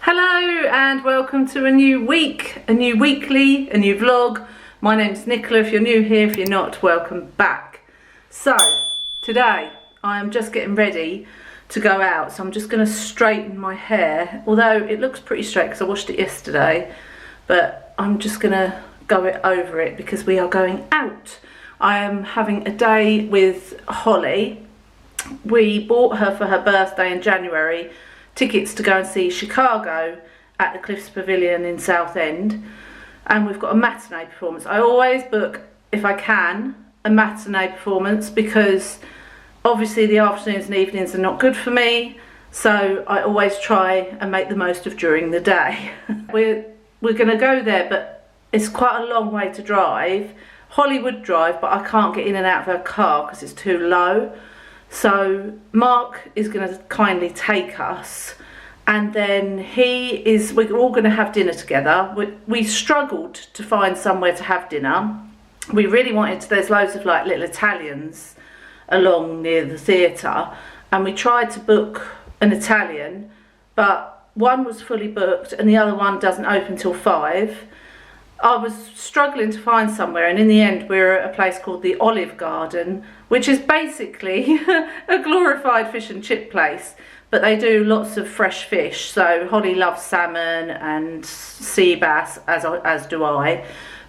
Hello and welcome to a new week, a new weekly, a new vlog. My name's Nicola. If you're new here, if you're not, welcome back. So today I am just getting ready to go out, so I'm just going to straighten my hair, although it looks pretty straight because I washed it yesterday, but I'm just going to go over it because we are going out. I am having a day with Holly. We bought her for her birthday in January tickets to go and see Chicago at the Cliffs Pavilion in Southend, and we've got a matinee performance. I always book, if I can, a matinee performance because obviously the afternoons and evenings are not good for me, so I always try and make the most of during the day. We're going to go there, but it's quite a long way to drive. Holly would drive, but I can't get in and out of her car because it's too low. So Mark is going to kindly take us, and then we're all going to have dinner together. We struggled to find somewhere to have dinner. We really wanted to, there's loads of like little Italians along near the theatre, and we tried to book an Italian, but one was fully booked and the other one doesn't open till 5. I was struggling to find somewhere, and in the end we were at a place called the Olive Garden, which is basically a glorified fish and chip place, but they do lots of fresh fish. So Holly loves salmon and sea bass, as do I,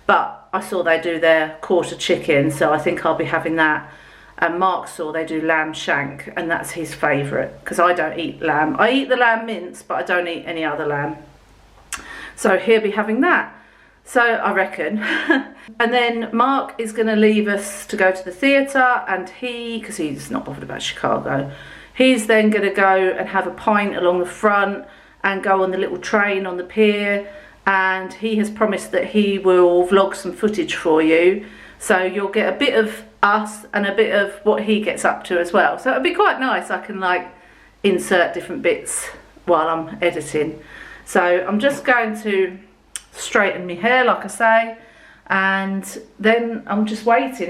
but I saw they do their quarter chicken, so I think I'll be having that. And Mark saw they do lamb shank, and that's his favourite because I don't eat lamb. I eat the lamb mince, but I don't eat any other lamb, so he'll be having that. So I reckon. And then Mark is going to leave us to go to the theatre, and because he's not bothered about Chicago, he's then going to go and have a pint along the front and go on the little train on the pier, and he has promised that he will vlog some footage for you, so you'll get a bit of us and a bit of what he gets up to as well. So it'll be quite nice. I can like insert different bits while I'm editing. So I'm just going to straighten my hair, like I say, and then I'm just waiting.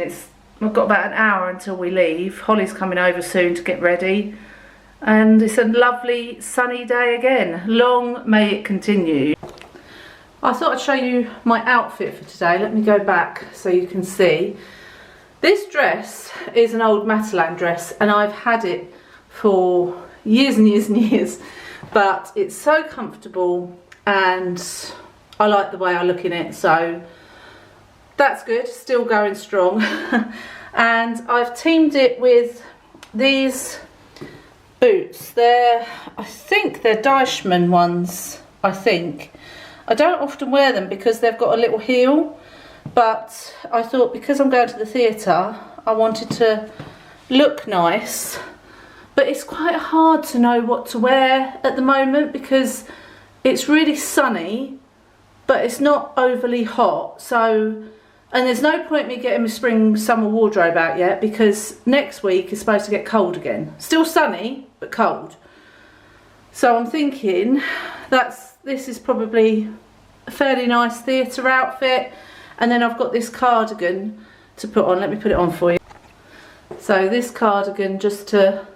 I've got about an hour until we leave. Holly's coming over soon to get ready, and it's a lovely sunny day again. Long may it continue. I thought I'd show you my outfit for today. Let me go back so you can see. This dress is an old Matalan dress, and I've had it for years and years and years, but it's so comfortable and I like the way I look in it, so that's good. Still going strong. And I've teamed it with these boots. I think they're Deichmann ones, I think. I don't often wear them because they've got a little heel, but I thought because I'm going to the theatre, I wanted to look nice. But it's quite hard to know what to wear at the moment because it's really sunny, but it's not overly hot, and there's no point me getting my spring summer wardrobe out yet because next week is supposed to get cold again. Still sunny, but cold. So I'm thinking this is probably a fairly nice theatre outfit, and then I've got this cardigan to put on. Let me put it on for you. So this cardigan, just to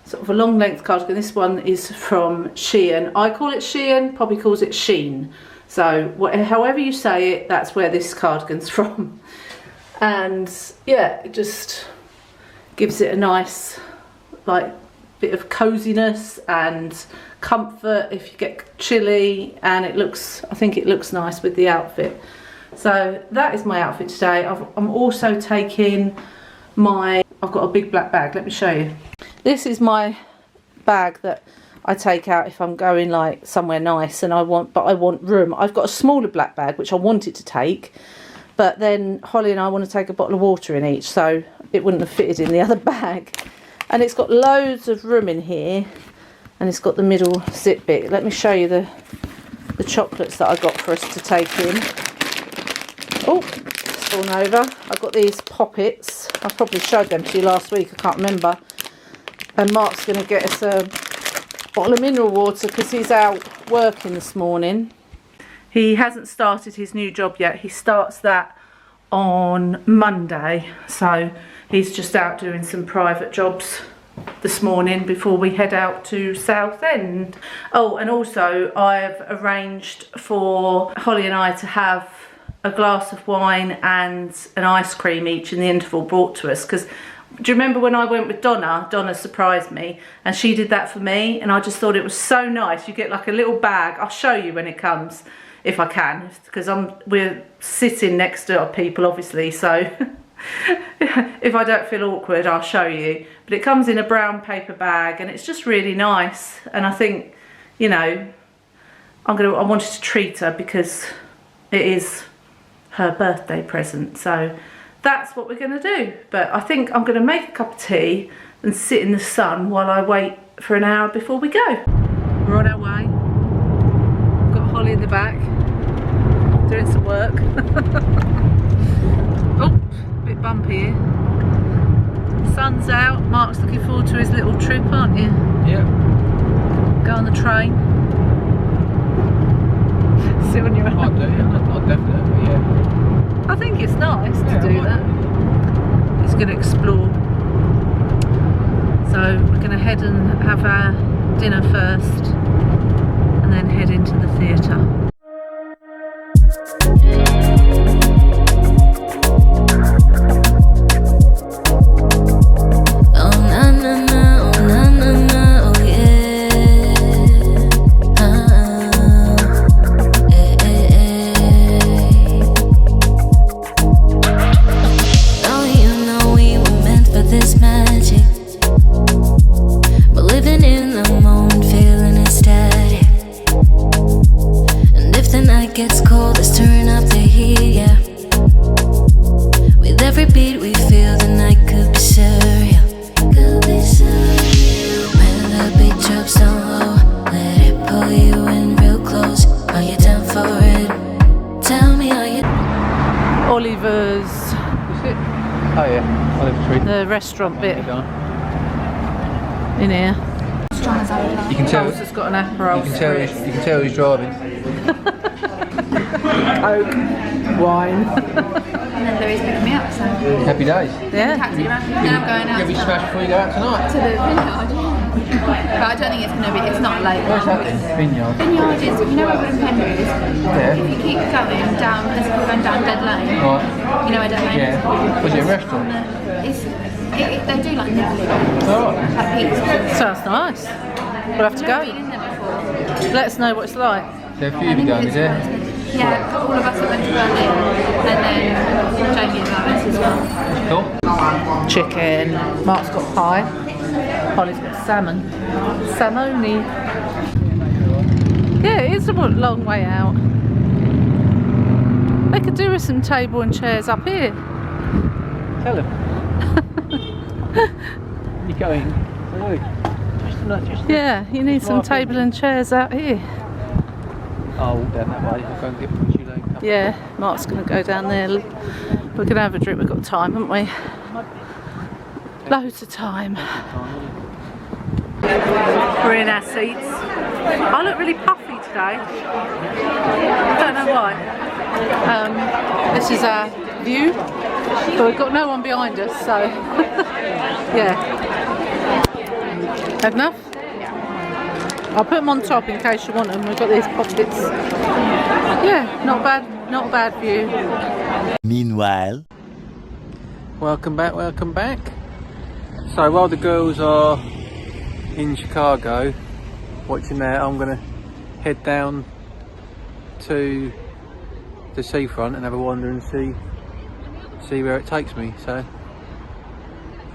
sort of a long length cardigan. This one is from Shein. I call it Shein, Poppy calls it Sheen. So however you say it, that's where this cardigan's from. And yeah, it just gives it a nice like bit of coziness and comfort if you get chilly, and I think it looks nice with the outfit. So that is my outfit today. I'm also taking I've got a big black bag. Let me show you. This is my bag that I take out if I'm going like somewhere nice and I want room. I've got a smaller black bag which I wanted to take, but then Holly and I want to take a bottle of water in each, so it wouldn't have fitted in the other bag. And it's got loads of room in here, and it's got the middle zip bit. Let me show you the chocolates that I got for us to take in. Oh, it's fallen over. I've got these poppets. I probably showed them to you last week, I can't remember. And Mark's going to get us a bottle of mineral water because he's out working this morning. He hasn't started his new job yet. He starts that on Monday, so he's just out doing some private jobs this morning before we head out to Southend. Oh, and also I've arranged for Holly and I to have a glass of wine and an ice cream each in the interval brought to us, because do you remember when I went with Donna? Donna surprised me and she did that for me, and I just thought it was so nice. You get like a little bag. I'll show you when it comes, if I can, because we're sitting next to people obviously, so if I don't feel awkward I'll show you. But it comes in a brown paper bag and it's just really nice, and I think, you know, I wanted to treat her because it is her birthday present, so that's what we're going to do. But I think I'm going to make a cup of tea and sit in the sun while I wait for an hour before we go. We're on our way. Got Holly in the back doing some work. Oh, a bit bumpy here. Sun's out. Mark's looking forward to his little trip, aren't you? Yeah. Go on the train. Sit on your own. I'll do it. Not definitely, yeah. I think it's nice to do that. He's going to explore. So we're going to head and have our dinner first and then head into the theatre. Gets cold, let's turn up the heat, yeah. With every beat we feel the night could be surreal. Could be surreal. When the beat drops down low, let it pull you in real close. Are you down for it? Tell me, are you? Oliver's. Is it? Oh yeah, Oliver Tree. The restaurant bit. In here. You can tell. Cole's just got an Aperol. You can tell he's driving. Coke, wine. And then Louis picking me up, so Happy days. Yeah. taxi around. Then I'm going out You'll be smashed before you go out tonight. to the vineyard. But I don't think it's going to be, it's not late. Where's that then? Vineyard. Vineyard is, you know where William Henry is? Yeah. If you keep going down, let's go going down Dead Lane. Right. You know where Dead Lane is? Yeah. Was it a restaurant? They do like nibbly bits, Oh. like pizza. Sounds nice. We'll have to I've never go. been in there before. Let us know what it's like. There are a few of you going, is there? Yeah, all of us that went to Berlin, and then Jamie and Alex as well. Cool. Chicken. Mark's got pie. Holly's got salmon. Salmoni. Yeah, it is a long way out. They could do with some table and chairs up here. Tell him. You're going. Yeah, you need some table and chairs out here. I'll walk down that way. I'll go and get you later. Yeah, Mark's going to go down there. We're going to have a drink. We've got time, haven't we? Loads of time. We're in our seats. I look really puffy today. I don't know why. This is our view, but we've got no one behind us, so yeah. Had enough? I'll put them on top in case you want them. We've got these pockets. Yeah, not bad view. Meanwhile, welcome back. So while the girls are in Chicago watching that, I'm going to head down to the seafront and have a wander and see where it takes me. So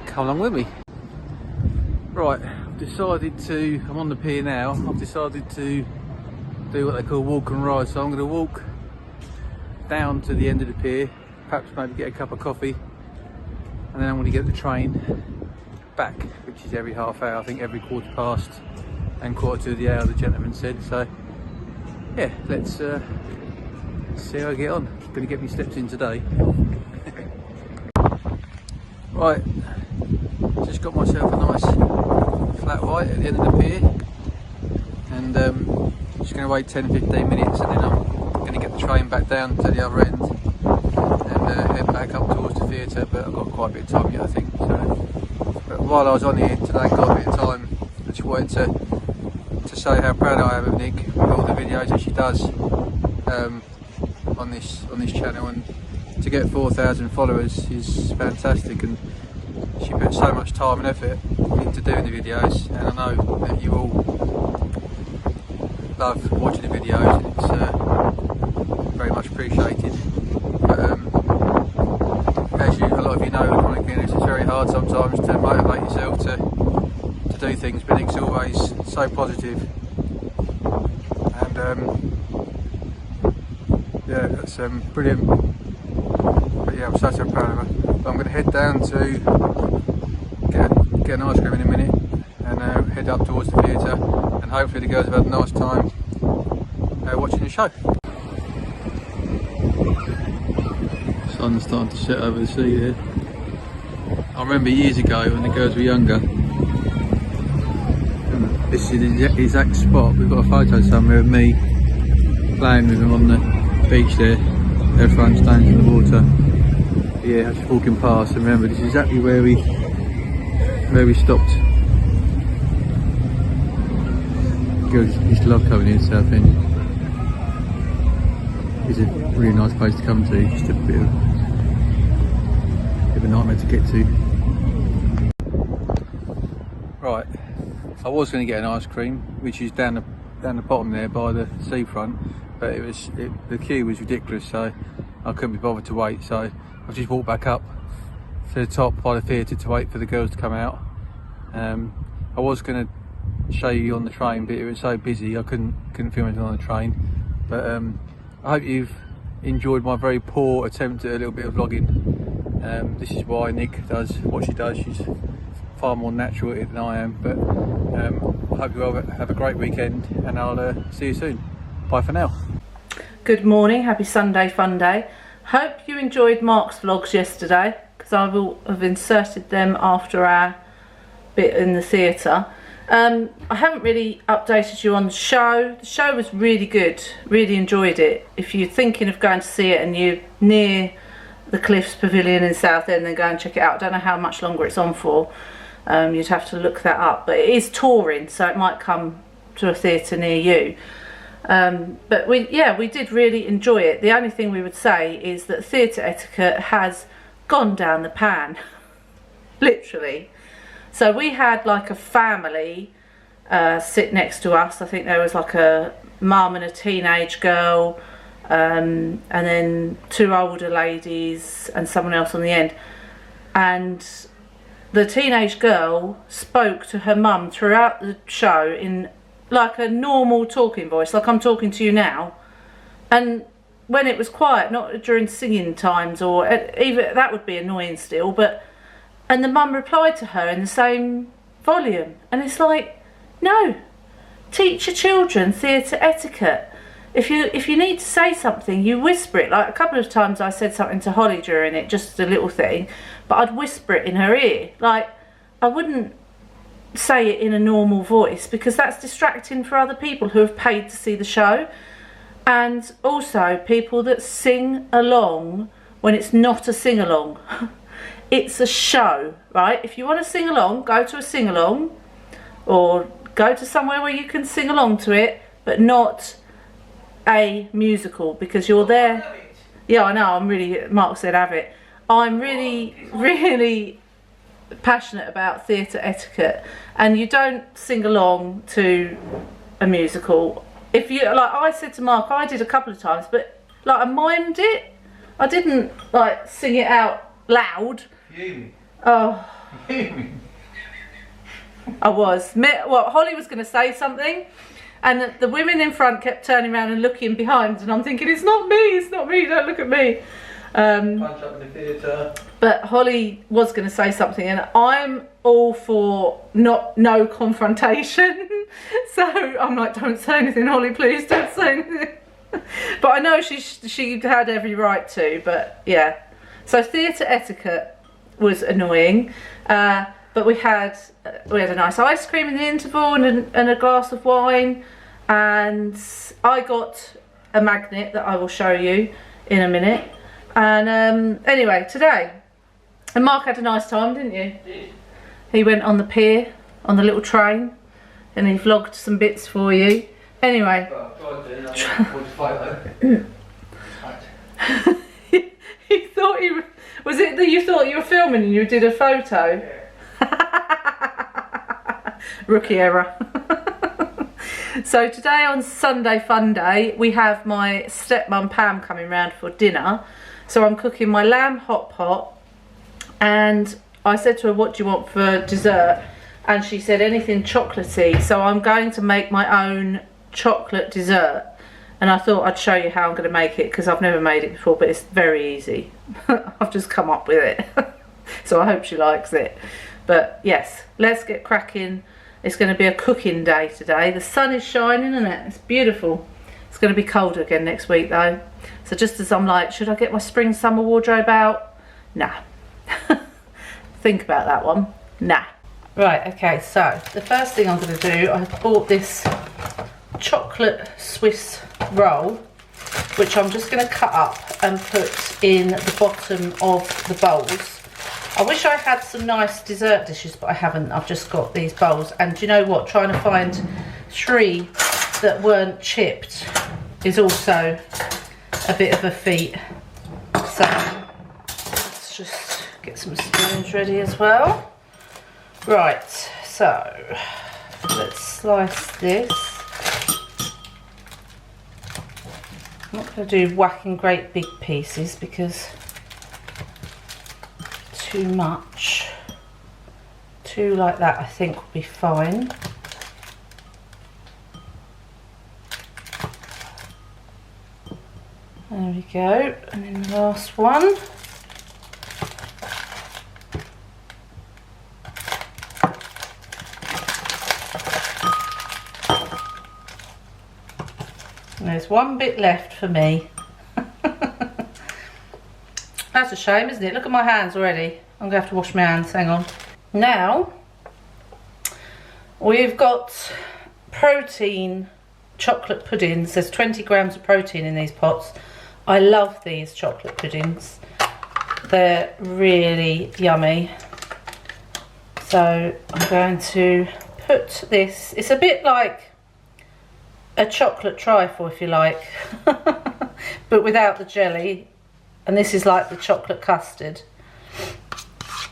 come along with me. Right, I'm on the pier now. I've decided to do what they call walk and ride. So I'm going to walk down to the end of the pier, perhaps maybe get a cup of coffee, and then I'm going to get the train back, which is every half hour. I think every quarter past and quarter to the hour, the gentleman said. So yeah, let's see how I get on. Going to get me steps in today. Right, just got myself a nice flat white at the end of the pier, and just going to wait 10-15 minutes, and then I'm going to get the train back down to the other end and head back up towards the theatre. But I've got quite a bit of time yet, I think. So, but while I was on here today, got a bit of time, I just wanted to say how proud I am of Nick with all the videos that she does on this channel, and to get 4,000 followers is fantastic, and she put so much time and effort into doing the videos, and I know that you all love watching the videos, and it's very much appreciated. But as a lot of you know, chronic illness is very hard sometimes to motivate yourself to do things, but Nick's always so positive, and yeah, that's brilliant. But yeah, I'm so proud of her. But I'm going to head down to get an ice cream in a minute, and head up towards the theatre, and hopefully the girls have had a nice time watching the show. Sun's starting to set over the sea here. I remember years ago when the girls were younger, and this is the exact spot. We've got a photo somewhere of me playing with them on the beach there. Their front standing in the water. Yeah, I was just walking past, and remember this is exactly where we stopped. Girls used to love coming here to Southend. It's a really nice place to come to, just a bit of a nightmare to get to. Right, I was going to get an ice cream, which is down the bottom there by the seafront, but the queue was ridiculous, so I couldn't be bothered to wait. So I've just walked back up to the top by the theatre to wait for the girls to come out. I was going to show you on the train, but it was so busy I couldn't film anything on the train. But I hope you've enjoyed my very poor attempt at a little bit of vlogging. This is why Nick does what she does. She's far more natural at it than I am. But I hope you all have a great weekend, and I'll see you soon. Bye for now. Good morning, happy Sunday fun day. Hope you enjoyed Mark's vlogs yesterday, because I will have inserted them after our bit in the theatre. I haven't really updated you on the show. The show was really good, really enjoyed it. If you're thinking of going to see it and you're near the Cliffs Pavilion in Southend, then go and check it out. I don't know how much longer it's on for. You'd have to look that up, but it is touring, so it might come to a theatre near you. But we did really enjoy it. The only thing we would say is that theatre etiquette has gone down the pan, literally. So we had like a family sit next to us. I think there was like a mum and a teenage girl, and then two older ladies and someone else on the end. And the teenage girl spoke to her mum throughout the show in like a normal talking voice, like I'm talking to you now. And when it was quiet, not during singing times, or even that would be annoying still, but and the mum replied to her in the same volume. And it's like, no, teach your children theatre etiquette. If you need to say something, you whisper it. Like a couple of times I said something to Holly during it, just a little thing, but I'd whisper it in her ear. Like, I wouldn't say it in a normal voice, because that's distracting for other people who have paid to see the show. And also people that sing along when it's not a sing-along. It's a show, right? If you want to sing along, go to a sing-along, or go to somewhere where you can sing along to it, but not a musical, because you're there. Yeah, I know, Mark said have it. I'm really passionate about theatre etiquette, and you don't sing along to a musical. If you, like I said to Mark, I did a couple of times, but like I mimed it. I didn't like sing it out loud. Oh. I was. Well, Holly was going to say something, and the women in front kept turning around and looking behind, and I'm thinking, it's not me, don't look at me. Punch up in the theatre. But Holly was going to say something, and I'm all for no confrontation. So I'm like, don't say anything, Holly, please don't say anything. But I know she had every right to, but yeah. So theatre etiquette was annoying, but we had a nice ice cream in the interval and a glass of wine, and I got a magnet that I will show you in a minute. And anyway, today, and Mark had a nice time, didn't you? He went on the pier, on the little train, and he vlogged some bits for you. Anyway. He thought you... Was it that you thought you were filming and you did a photo? Rookie error. So today on Sunday Fun Day, we have my stepmum Pam coming round for dinner. So I'm cooking my lamb hot pot, and I said to her, what do you want for dessert? And she said anything chocolatey. So I'm going to make my own chocolate dessert. And I thought I'd show you how I'm going to make it, because I've never made it before, but it's very easy. I've just come up with it. So I hope she likes it. But yes, let's get cracking. It's going to be a cooking day today. The sun is shining, isn't it? It's beautiful. It's going to be colder again next week though. So just as I'm like, should I get my spring summer wardrobe out? Nah. Think about that one. Nah. Right, okay, so the first thing I'm going to do, I bought this chocolate Swiss roll, which I'm just going to cut up and put in the bottom of the bowls. I wish I had some nice dessert dishes, but I haven't. I've just got these bowls. And do you know what? Trying to find 3 that weren't chipped is also a bit of a feat. So let's just get some spoons ready as well. Right, so let's slice this. I'm not going to do whacking great big pieces because too much. 2 like that I think will be fine. There we go, and then the last one. And there's 1 bit left for me. That's a shame, isn't it? Look at my hands already. I'm going to have to wash my hands, hang on. Now, we've got protein chocolate puddings. There's 20 grams of protein in these pots. I love these chocolate puddings. They're really yummy. So I'm going to put this, it's a bit like a chocolate trifle if you like, but without the jelly. And this is like the chocolate custard.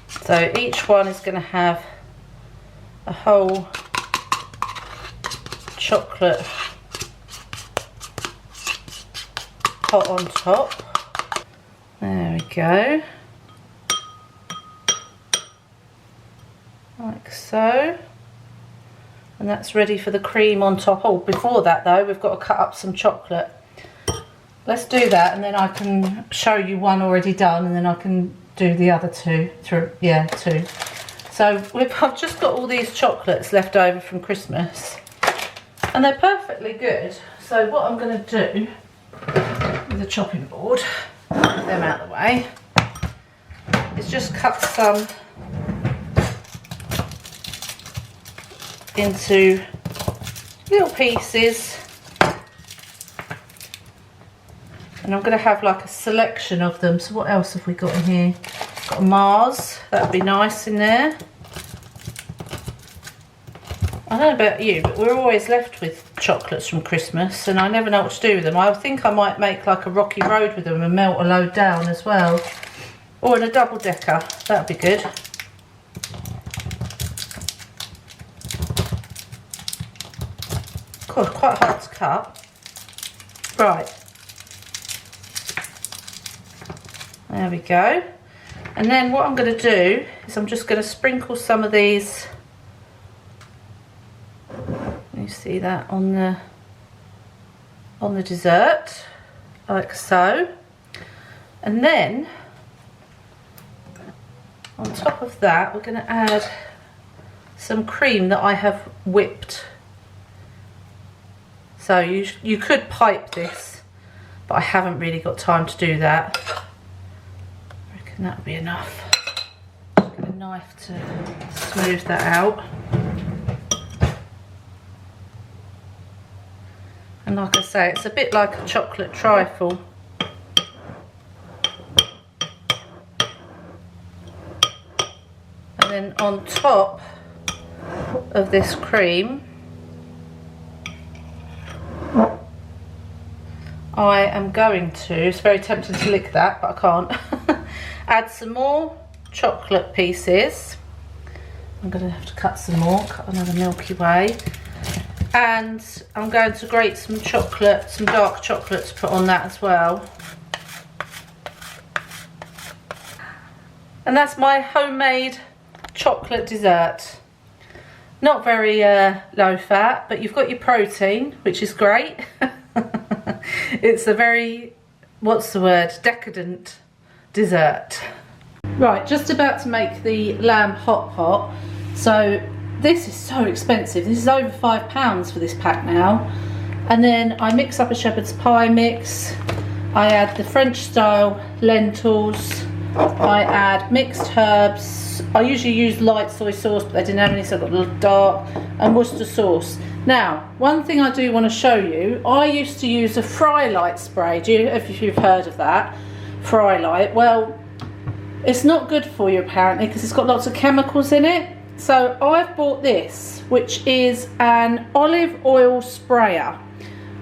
So each one is going to have a whole chocolate pot on top. There we go. Like so. And that's ready for the cream on top. Oh, before that though, we've got to cut up some chocolate. Let's do that, and then I can show you one already done, and then I can do the other 2. Yeah, 2. So I've just got all these chocolates left over from Christmas, and they're perfectly good. So what I'm going to do with a chopping board, get them out of the way, is just cut some into little pieces. And I'm going to have like a selection of them. So what else have we got in here? Got a Mars, that would be nice in there. I don't know about you, but we're always left with chocolates from Christmas and I never know what to do with them. I think I might make like a rocky road with them and melt a load down as well. Or in a double decker, that would be good. God, quite hard to cut. Right. There we go. And then what I'm going to do is I'm just going to sprinkle some of these. You see that on the dessert, like so. And then on top of that, we're going to add some cream that I have whipped. So you could pipe this, but I haven't really got time to do that. And that'll be enough. Just get a knife to smooth that out. And like I say, it's a bit like a chocolate trifle. And then on top of this cream, I am going to, it's very tempting to lick that, but I can't, add some more chocolate pieces. I'm going to have to cut some more, cut another Milky Way. And I'm going to grate some chocolate, some dark chocolate to put on that as well. And that's my homemade chocolate dessert. Not very low fat, but you've got your protein, which is great. It's a very, what's the word, decadent dessert. Right, just about to make the lamb hot pot. So this is so expensive. This is over £5 for this pack now. And then I mix up a shepherd's pie mix. I add the French style lentils. I add mixed herbs. I usually use light soy sauce, but they didn't have any, so I got a little dark, and Worcester sauce. Now, one thing I do want to show you, I used to use a Fry Light spray. If you've heard of that, Fry Light. Well, it's not good for you apparently because it's got lots of chemicals in it. So I've bought this, which is an olive oil sprayer,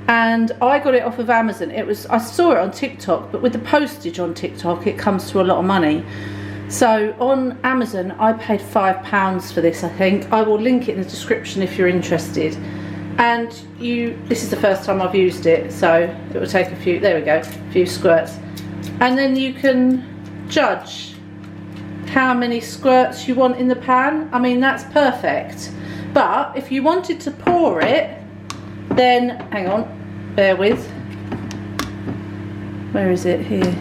and I got it off of Amazon. I saw it on TikTok, but with the postage on TikTok, it comes to a lot of money. So on Amazon, I paid £5 for this, I think. I will link it in the description if you're interested. And this is the first time I've used it, so it will take a few, there we go, a few squirts. And then you can judge how many squirts you want in the pan. I mean, that's perfect. But if you wanted to pour it, then, hang on, bear with. Where is it? Here.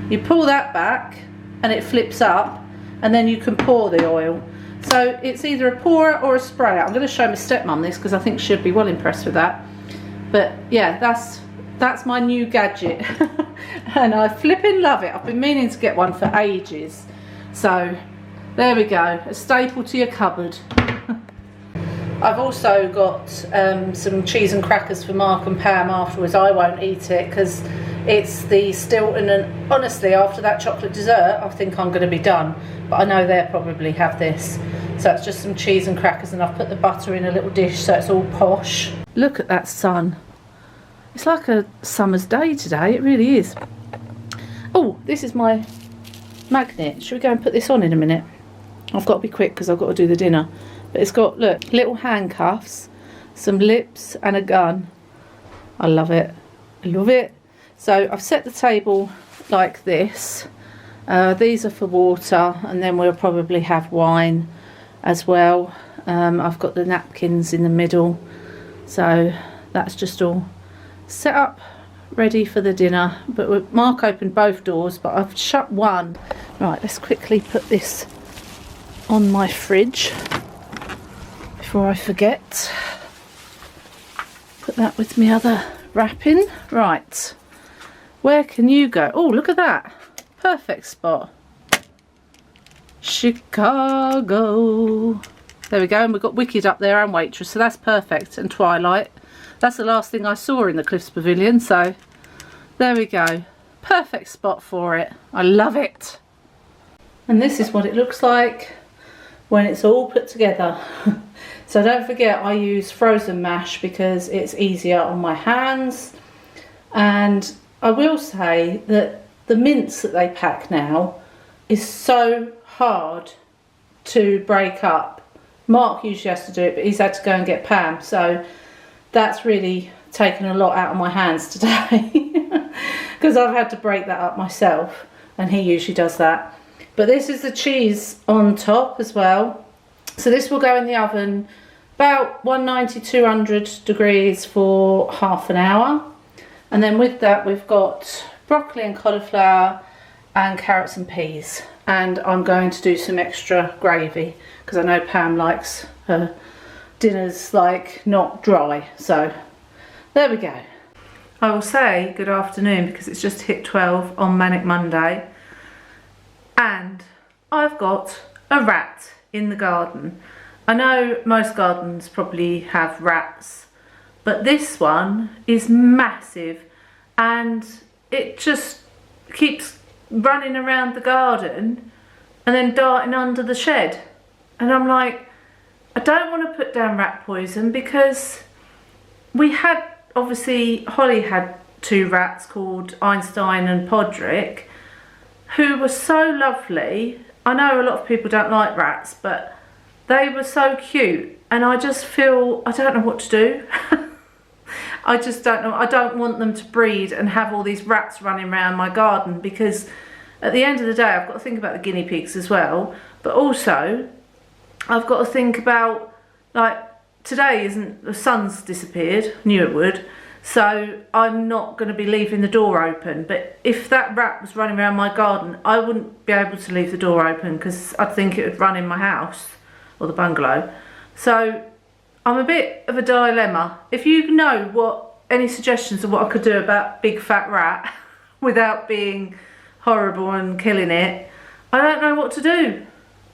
You pull that back, and it flips up, and then you can pour the oil. So it's either a pourer or a sprayer. I'm going to show my stepmum this because I think she'd be well impressed with that. But yeah, that's my new gadget. And I flipping love it. I've been meaning to get one for ages. So there we go, a staple to your cupboard. I've also got some cheese and crackers for Mark and Pam afterwards. I won't eat it because it's the Stilton, and honestly after that chocolate dessert I think I'm going to be done, but I know they'll probably have this. So it's just some cheese and crackers, and I've put the butter in a little dish so it's all posh. Look at that sun. It's like a summer's day today, it really is. Oh, this is my magnet. Should we go and put this on in a minute? I've got to be quick because I've got to do the dinner. But it's got, look, little handcuffs, some lips and a gun. I love it. I love it. So I've set the table like this. These are for water, and then we'll probably have wine as well. I've got the napkins in the middle. So that's just all set up, ready for the dinner. But Mark opened both doors, but I've shut one. Right, let's quickly put this on my fridge before I forget. Put that with my other wrapping. Right, where can you go? Oh, look at that, perfect spot. Chicago. There we go, and we've got Wicked up there and Waitress, so that's perfect, and Twilight. That's the last thing I saw in the Cliffs Pavilion, so there we go. Perfect spot for it. I love it. And this is what it looks like when it's all put together. So don't forget, I use frozen mash because it's easier on my hands. And I will say that the mince that they pack now is so hard to break up. Mark usually has to do it, but he's had to go and get Pam, so that's really taken a lot out of my hands today because I've had to break that up myself, and he usually does that. But this is the cheese on top as well. So this will go in the oven about 190, 200 degrees for half an hour. And then with that we've got broccoli and cauliflower and carrots and peas. And I'm going to do some extra gravy because I know Pam likes her dinners like not dry. So there we go. I will say good afternoon because it's just hit 12 on Manic Monday. And I've got a rat in the garden. I know most gardens probably have rats, but this one is massive and it just keeps running around the garden and then darting under the shed. And I'm like, I don't want to put down rat poison, because we had, obviously Holly had 2 rats called Einstein and Podrick, who were so lovely. I know a lot of people don't like rats, but they were so cute, and I just feel, I don't know what to do. I just don't know. I don't want them to breed and have all these rats running around my garden, because at the end of the day I've got to think about the guinea pigs as well, but also I've got to think about, like, today isn't, the sun's disappeared, knew it would, so I'm not going to be leaving the door open. But if that rat was running around my garden, I wouldn't be able to leave the door open, because I'd think it would run in my house or the bungalow. So I'm a bit of a dilemma. If you know any suggestions of what I could do about big fat rat without being horrible and killing it, I don't know what to do.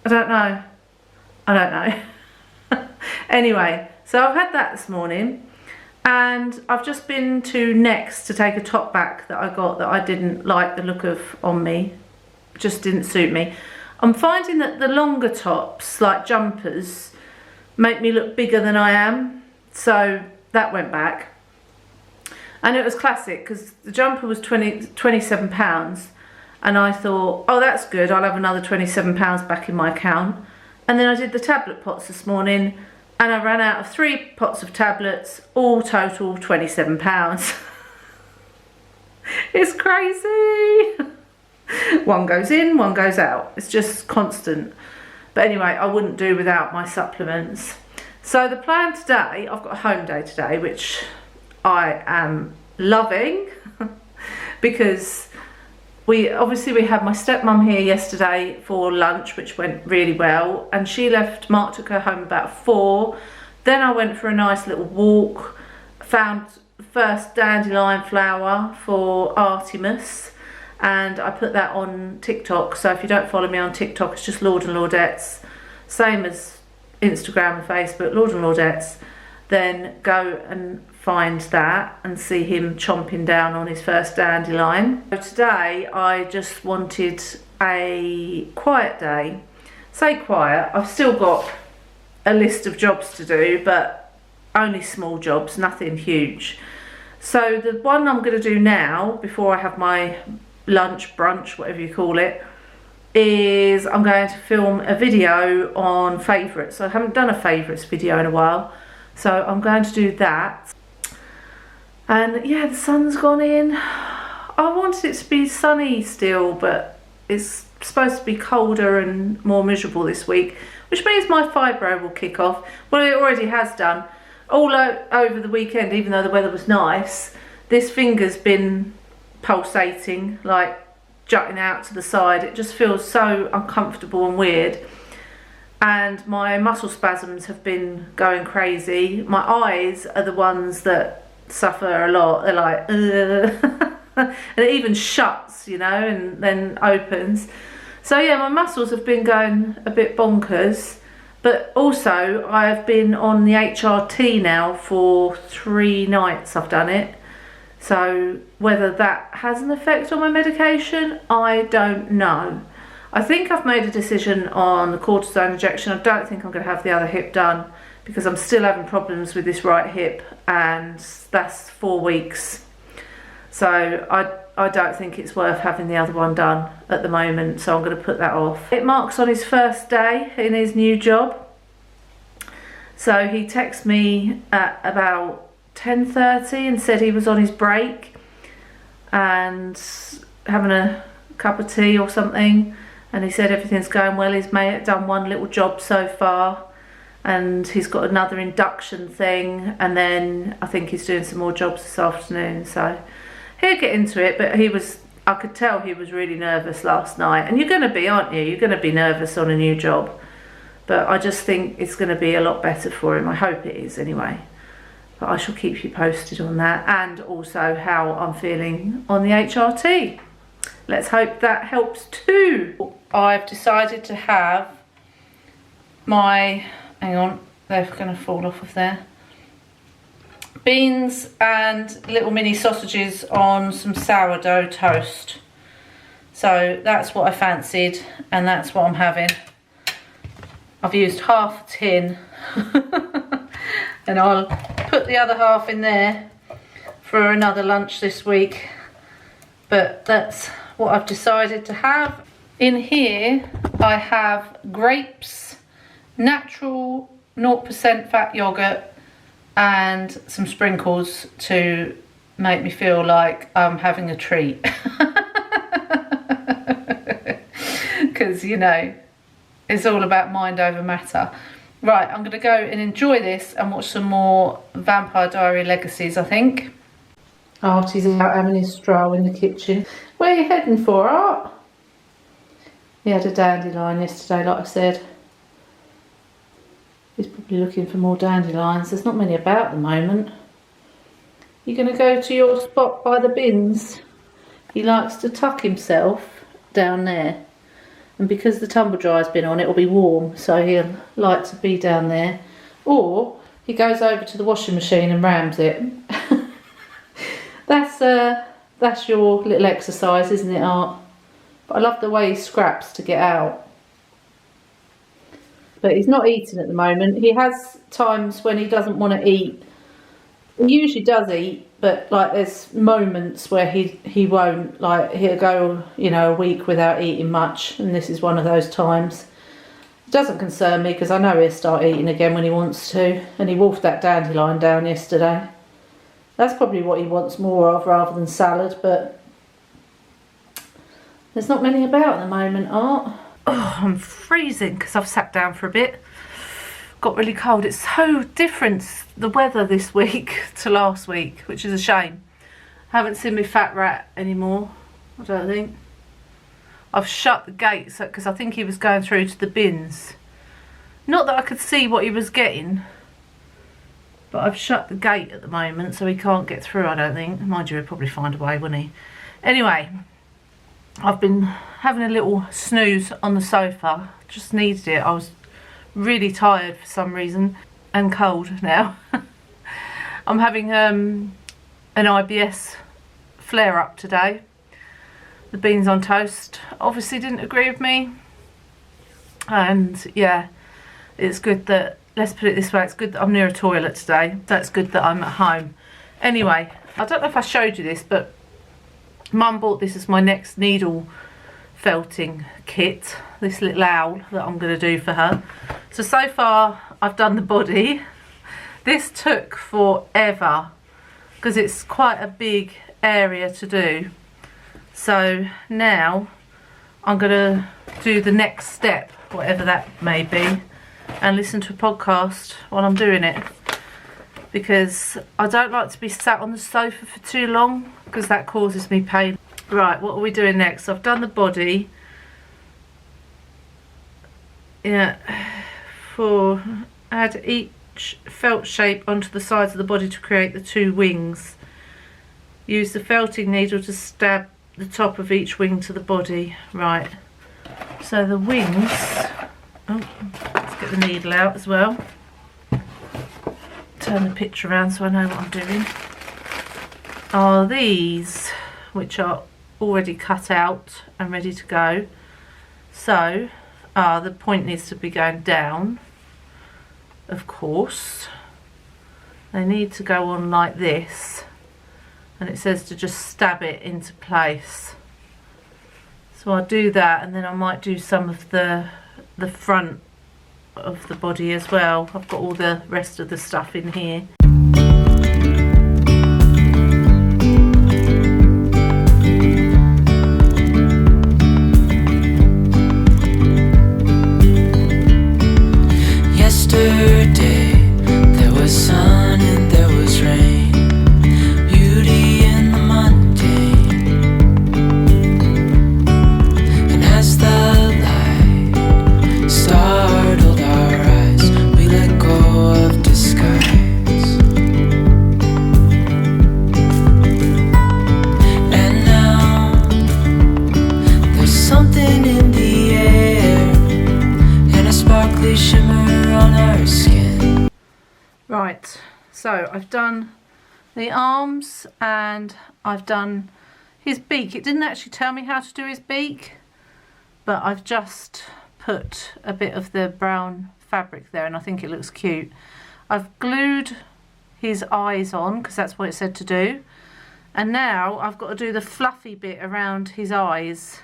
I don't know. Anyway, so I've had that this morning, and I've just been to Next to take a top back that I got that I didn't like the look of on me. It just didn't suit me. I'm finding that the longer tops, like jumpers, make me look bigger than I am, so that went back. And it was classic, because the jumper was £27, and I thought, oh, that's good, I'll have another £27 back in my account. And then I did the tablet pots this morning, and I ran out of 3 pots of tablets, all total £27. It's crazy. One goes in, one goes out. It's just constant. But anyway, I wouldn't do without my supplements. So the plan today, I've got a home day today, which I am loving because we had my stepmom here yesterday for lunch, which went really well, and she left. Mark took her home about 4. Then I went for a nice little walk, found the first dandelion flower for Artemis, and I put that on TikTok. So if you don't follow me on TikTok, it's just Lord and Lordettes, same as Instagram and Facebook, Lord and Lordettes. Then go and find that and see him chomping down on his first dandelion. So today I just wanted a quiet day. Say quiet, I've still got a list of jobs to do, but only small jobs, nothing huge. So the one I'm going to do now, before I have my lunch, brunch, whatever you call it, is I'm going to film a video on favourites. I haven't done a favourites video in a while, so I'm going to do that. And yeah, the sun's gone in. I wanted it to be sunny still, but it's supposed to be colder and more miserable this week, which means my fibro will kick off. Well, it already has done. All over the weekend, even though the weather was nice, this finger's been pulsating, like jutting out to the side. It just feels so uncomfortable and weird. And my muscle spasms have been going crazy. My eyes are the ones that suffer a lot. They're like, and it even shuts, you know, and then opens. So yeah, my muscles have been going a bit bonkers. But also I've been on the HRT now for 3 nights I've done it. So whether that has an effect on my medication, I don't know. I think I've made a decision on the cortisone injection. I don't think I'm going to have the other hip done because I'm still having problems with this right hip, and that's 4 weeks. So I don't think it's worth having the other one done at the moment, so I'm going to put that off. Mark's on his first day in his new job. So he texted me at about 10:30 and said he was on his break and having a cup of tea or something, and he said everything's going well. His mate had done 1 little job so far, and he's got another induction thing, and then I think he's doing some more jobs this afternoon, so he'll get into it. But I could tell he was really nervous last night, and you're going to be, aren't you? You're going to be nervous on a new job, but I just think it's going to be a lot better for him. I hope it is anyway. But I shall keep you posted on that, and also how I'm feeling on the HRT. Let's hope that helps too. I've decided to have my, hang on, they're going to fall off of there, beans and little mini sausages on some sourdough toast. So that's what I fancied, and that's what I'm having. I've used half a tin and I'll put the other half in there for another lunch this week. But that's what I've decided to have. In here I have grapes, natural 0% fat yogurt, and some sprinkles to make me feel like I'm having a treat. Because, you know, it's all about mind over matter. Right, I'm going to go and enjoy this and watch some more Vampire Diary Legacies, I think. Artie's out having his stroll in the kitchen. Where are you heading for, Art? He had a dandelion yesterday, like I said. He's probably looking for more dandelions. There's not many about at the moment. You're going to go to your spot by the bins. He likes to tuck himself down there. And because the tumble dryer's been on, it'll be warm, so he'll like to be down there. Or he goes over to the washing machine and rams it. That's your little exercise, isn't it, Art? But I love the way he scraps to get out. But he's not eating at the moment. He has times when he doesn't want to eat. He usually does eat, but like there's moments where he won't. Like he'll go, you know, a week without eating much, and this is one of those times. It doesn't concern me because I know he'll start eating again when he wants to. And he wolfed that dandelion down yesterday. That's probably what he wants more of rather than salad, but there's not many about at the moment, Art. Oh, I'm freezing because I've sat down for a bit. Got really cold. It's so different, the weather this week to last week, which is a shame. I haven't seen my fat rat anymore, I don't think. I've shut the gates because I think he was going through to the bins. Not that I could see what he was getting, but I've shut the gate at the moment so he can't get through, I don't think. Mind you, he'll probably find a way, wouldn't he? Anyway, I've been having a little snooze on the sofa. Just needed it. I was really tired for some reason and cold now. I'm having an IBS flare up today. The beans on toast obviously didn't agree with me, and yeah, it's good that, let's put it this way, it's good that I'm near a toilet today. That's good that I'm at home. Anyway, I don't know if I showed you this, but Mum bought this as my next needle felting kit, this little owl that I'm going to do for her. So far I've done the body. This took forever because it's quite a big area to do. So now I'm going to do the next step, whatever that may be, and listen to a podcast while I'm doing it, because I don't like to be sat on the sofa for too long because that causes me pain. Right, what are we doing next? I've done the body. Yeah, add each felt shape onto the sides of the body to create the two wings. Use the felting needle to stab the top of each wing to the body. Right, so the wings, oh, let's get the needle out as well. Turn the picture around so I know what I'm doing. Are these, which are already cut out and ready to go. So the point needs to be going down, of course. They need to go on like this, and it says to just stab it into place. So I'll do that, and then I might do some of the front of the body as well. I've got all the rest of the stuff in here. Yesterday there was sun and there was rain, beauty in the mundane. And as the light startled our eyes, we let go of disguise. And now there's something in the air and a sparkly shimmer on our skin. Right, so I've done the arms and I've done his beak. It didn't actually tell me how to do his beak, but I've just put a bit of the brown fabric there and I think it looks cute. I've glued his eyes on because that's what it said to do, and now I've got to do the fluffy bit around his eyes,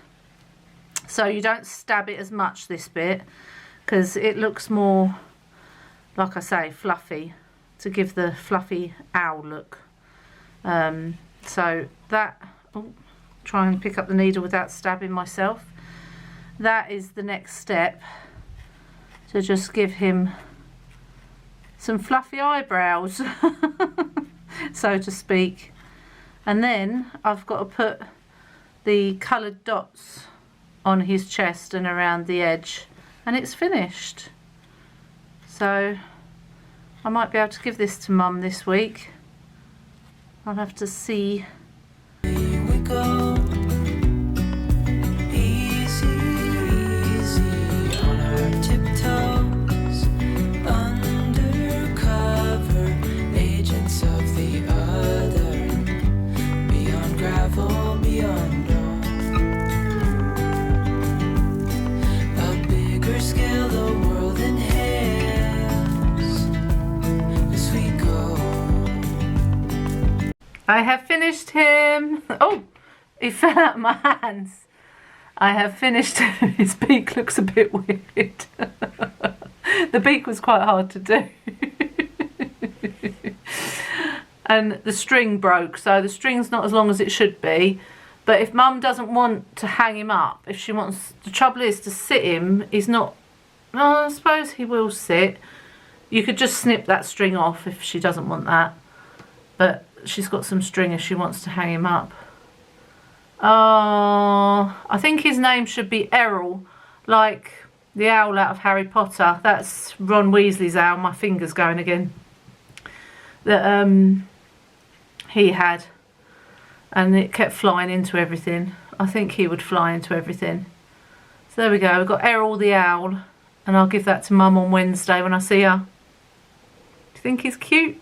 so you don't stab it as much, this bit, because it looks more, like I say, fluffy, to give the fluffy owl look. So that, oh, try and pick up the needle without stabbing myself. That is the next step, to just give him some fluffy eyebrows, so to speak. And then I've got to put the coloured dots on his chest and around the edge, and it's finished. So I might be able to give this to Mum this week. I'll have to see. Here we go. Easy, easy on our tiptoes. Undercover agents of the other. Beyond gravel, beyond all. A bigger scale, the world inhales as we go. I have finished him. Oh, he fell out of my hands. I have finished him. His beak looks a bit weird. The beak was quite hard to do. And the string broke, so the string's not as long as it should be. But if Mum doesn't want to hang him up, if she wants, the trouble is to sit him, he's not, well, I suppose he will sit. You could just snip that string off if she doesn't want that. But she's got some string if she wants to hang him up. Oh, I think his name should be Errol, like the owl out of Harry Potter. That's Ron Weasley's owl. My finger's going again. That he had, and it kept flying into everything. I think he would fly into everything. So there we go. We've got Errol the owl, and I'll give that to Mum on Wednesday when I see her. Do you think he's cute?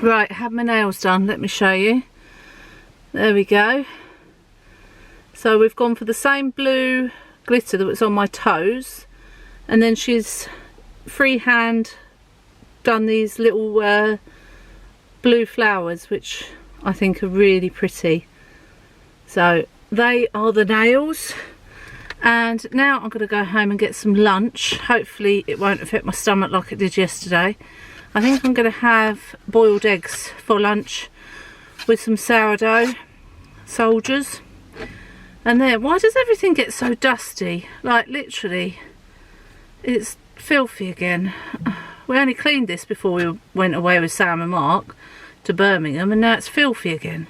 Right, have my nails done, let me show you. There we go. So we've gone for the same blue glitter that was on my toes, and then she's freehand done these little blue flowers, which I think are really pretty. So they are the nails, and now I'm going to go home and get some lunch. Hopefully it won't affect my stomach like it did yesterday. I think I'm going to have boiled eggs for lunch with some sourdough soldiers. And then, why does everything get so dusty? Like, literally, it's filthy again. We only cleaned this before we went away with Sam and Mark to Birmingham, and now it's filthy again.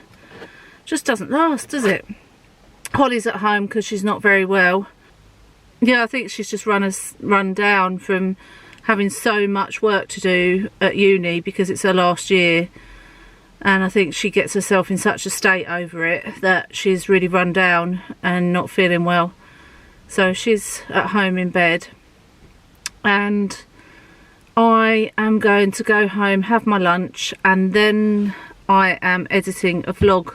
Just doesn't last, does it? Holly's at home because she's not very well. Yeah, I think she's just run down from having so much work to do at uni because it's her last year, and I think she gets herself in such a state over it that she's really run down and not feeling well. So she's at home in bed, and I am going to go home, have my lunch, and then I am editing a vlog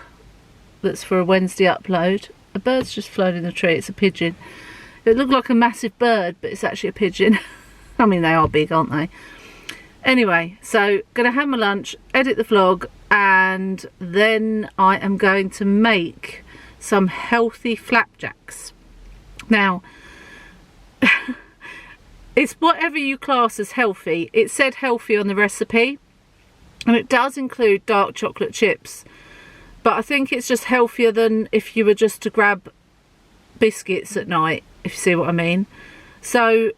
that's for a Wednesday upload. A bird's just flown in the tree. It's a pigeon. It looked like a massive bird, but it's actually a pigeon. I mean, they are big, aren't they? Anyway, so gonna have my lunch, edit the vlog, and then I am going to make some healthy flapjacks. Now, it's whatever you class as healthy. It said healthy on the recipe, and it does include dark chocolate chips, but I think it's just healthier than if you were just to grab biscuits at night, if you see what I mean. So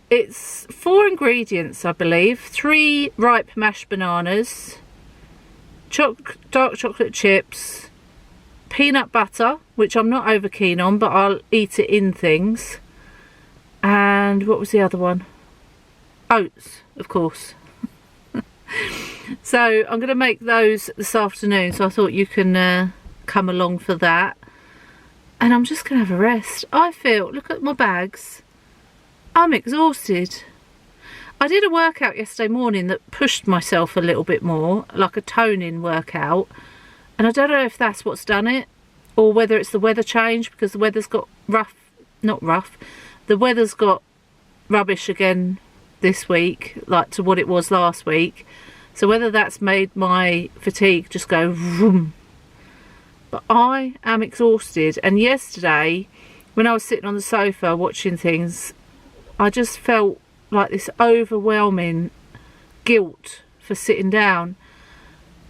it's 4 ingredients, I believe. 3 ripe mashed bananas, dark chocolate chips, peanut butter, which I'm not over keen on, but I'll eat it in things. And what was the other one? Oats, of course. So I'm going to make those this afternoon, so I thought you can come along for that. And I'm just going to have a rest. I feel, look at my bags, I'm exhausted. I did a workout yesterday morning that pushed myself a little bit more, like a toning workout, and I don't know if that's what's done it, or whether it's the weather change, because the weather's got the weather's got rubbish again this week, like to what it was last week. So whether that's made my fatigue just go vroom. But I am exhausted, and yesterday when I was sitting on the sofa watching things, I just felt like this overwhelming guilt for sitting down,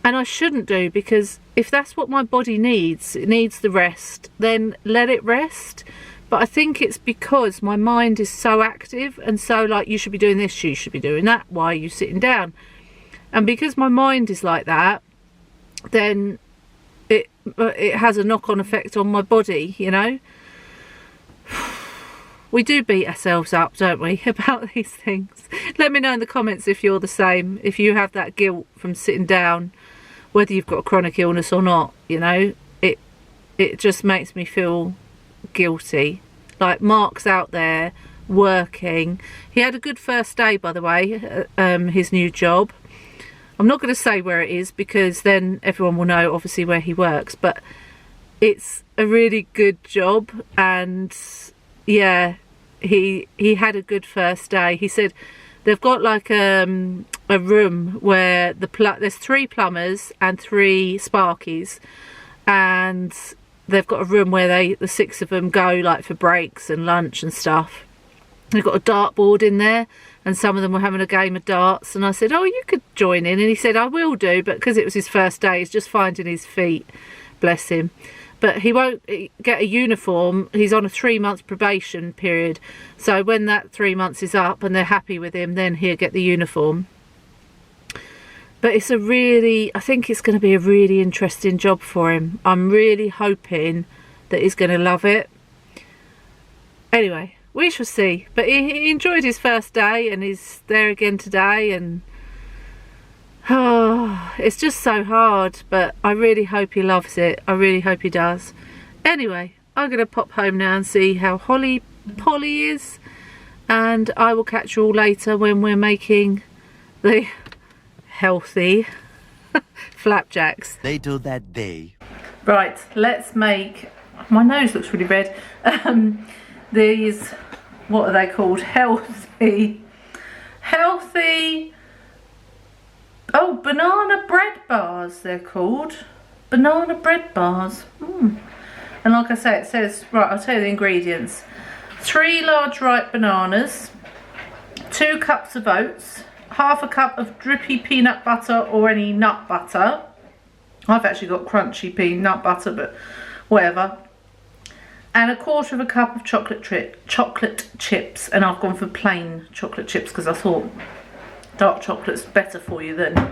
and I shouldn't do, because if that's what my body needs, it needs the rest, then let it rest. But I think it's because my mind is so active, and so like, you should be doing this, you should be doing that, why are you sitting down? And because my mind is like that, then it has a knock-on effect on my body, you know. We do beat ourselves up, don't we, about these things. Let me know in the comments if you're the same, if you have that guilt from sitting down, whether you've got a chronic illness or not, you know. It just makes me feel guilty. Like, Mark's out there working. He had a good first day, by the way, his new job. I'm not going to say where it is, because then everyone will know obviously where he works, but it's a really good job. And yeah, he had a good first day. He said they've got like a room where there's 3 plumbers and 3 sparkies, and they've got a room where the 6 of them go like for breaks and lunch and stuff. They've got a dartboard in there, and some of them were having a game of darts, and I said, oh, you could join in, and he said, I will do, but because it was his first day, he's just finding his feet, bless him. But he won't get a uniform. He's on a 3-month probation period, so when that 3 months is up and they're happy with him, then he'll get the uniform. But it's I think it's going to be a really interesting job for him. I'm really hoping that he's going to love it. Anyway, we shall see. But he enjoyed his first day, and he's there again today, and it's just so hard, but I really hope he loves it. I really hope he does. Anyway, I'm going to pop home now and see how Polly is, and I will catch you all later when we're making the healthy flapjacks Later that day. Right, let's make, my nose looks really red, these, what are they called, healthy, oh, banana bread bars they're called, banana bread bars. And like I say, it says, right, I'll tell you the ingredients: 3 large ripe bananas, 2 cups of oats, half a cup of drippy peanut butter or any nut butter. I've actually got crunchy peanut butter, but whatever. And a 1/4 cup of chocolate chips, and I've gone for plain chocolate chips because I thought dark chocolate's better for you than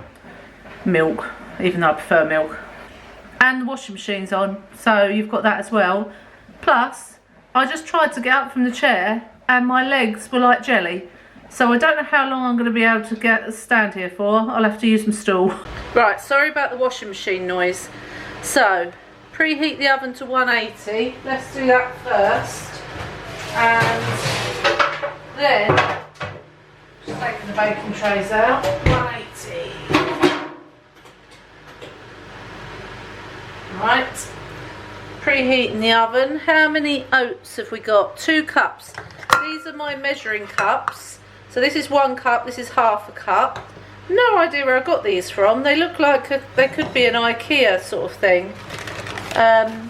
milk, even though I prefer milk. And the washing machine's on, so you've got that as well. Plus, I just tried to get up from the chair and my legs were like jelly. So I don't know how long I'm going to be able to stand here for. I'll have to use my stool. Right, sorry about the washing machine noise. So, preheat the oven to 180. Let's do that first. And then, just taking the baking trays out. 180. Right. Preheating the oven. How many oats have we got? 2 cups. These are my measuring cups. So this is 1 cup, this is half a cup. No idea where I got these from. They look like they could be an IKEA sort of thing.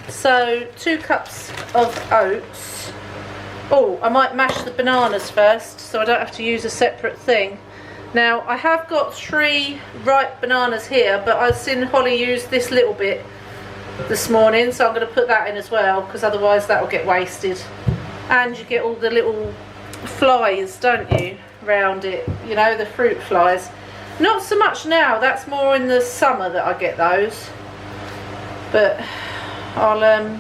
So 2 cups of oats. Oh, I might mash the bananas first so I don't have to use a separate thing. Now I have got 3 ripe bananas here, but I've seen Holly use this little bit this morning, so I'm going to put that in as well, because otherwise that will get wasted. And you get all the little flies, don't you, round it, you know, the fruit flies. Not so much now, that's more in the summer that I get those. But I'll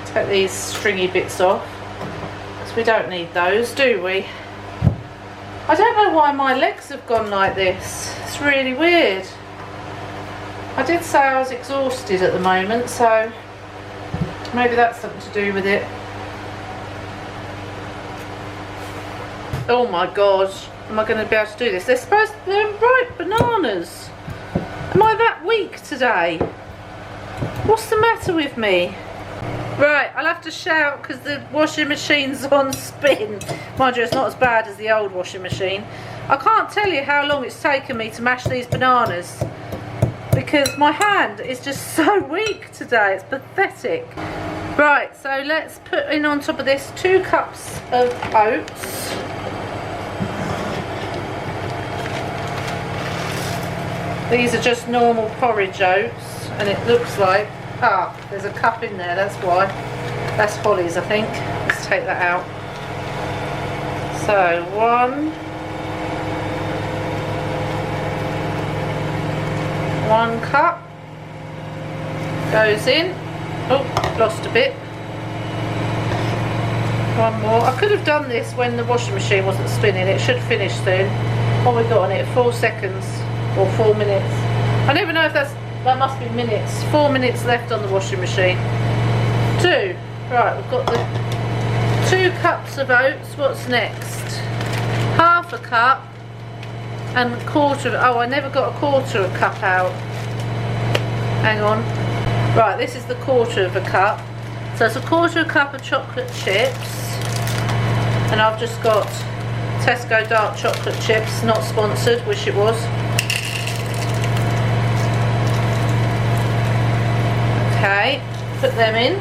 take these stringy bits off, because we don't need those, do we? I don't know why my legs have gone like this. It's really weird. I did say I was exhausted at the moment, so maybe that's something to do with it. Oh my god, am I going to be able to do this? They're supposed to be ripe bananas. Am I that weak today? What's the matter with me? Right, I'll have to shout because the washing machine's on spin. Mind you, it's not as bad as the old washing machine. I can't tell you how long it's taken me to mash these bananas, because my hand is just so weak today. It's pathetic. Right, so let's put in on top of this 2 cups of oats. These are just normal porridge oats, and it looks like, there's a cup in there, that's why. That's Holly's, I think. Let's take that out. So 1 cup goes in. Oh, lost a bit. 1 more. I could have done this when the washing machine wasn't spinning. It should finish soon. What have we got on it? 4 seconds or 4 minutes. I never know if that must be minutes. 4 minutes left on the washing machine. 2. Right, we've got the 2 cups of oats. What's next? Half a cup and a quarter. Oh, I never got a quarter of a cup out. Hang on. Right, this is the quarter of a cup. So it's a quarter of a cup of chocolate chips. And I've just got Tesco dark chocolate chips. Not sponsored, wish it was. Okay, put them in.